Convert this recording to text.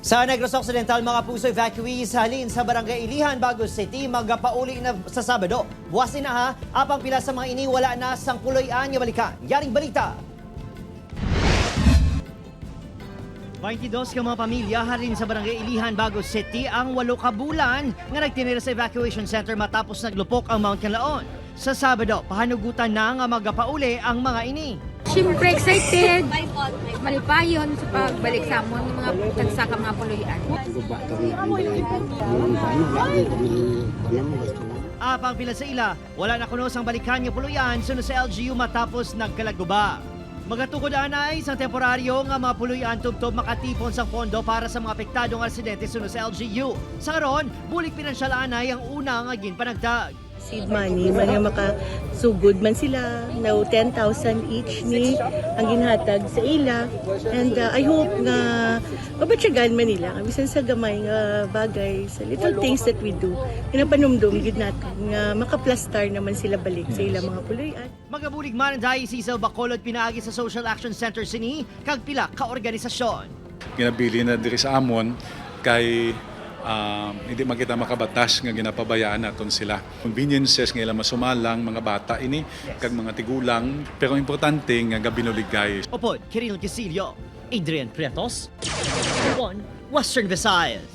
Sa Negros Occidental, mga puso evacuees halin sa Barangay Ilihan, Bagos City, magpauli na sa Sabado. Buwas na ha, apang pila sa mga iniwala na sang puloy-an nga balikan. Yaring balita. 22 ka mga pamilya halin sa Barangay Ilihan, Bagos City ang 8 ka bulan nga nagtinira sa evacuation center matapos naglupok ang Mount Canlaon. Sa Sabado, pahanugutan na nga magpauli ang mga ini. Siyempre excited, malipayon sa pagbalik sa amon ng mga tagsaka mga puloy-an. Apang pila sa ila, wala na kuno sang balikan nga puluyan sunod sa LGU matapos nagkalagguba. Magatukod anay sa temporaryo nga mga puluyan tubtob makatipon sang pondo para sa mga apektadong residente sunod sa LGU. Sa karon, bulik pinansyal anay ang una nga ginpanagdag. Seed money, man nga makasugod man sila, now 10,000 each ni ang ginhatag sa ila. And I hope nga mabatyagan man nila, bisan sa gamay nga bagay, sa little things that we do, pinapanumdum gid natin nga makaplastar naman sila balik sa ilang mga puloy-an. Magabulig man ang Diocese of Bacolod pinaagi sa Social Action Center sini kag pila ka organisasyon. Ginabili na diri sa amon kay hindi makita makabatas nga ginapabayaan naton sila. Conveniences nga ilang masumalang mga bata ini kag mga tigulang pero importante nga gabinuligay. Opod, Kiril Casillo, Adrian Prietos, Western Visayas.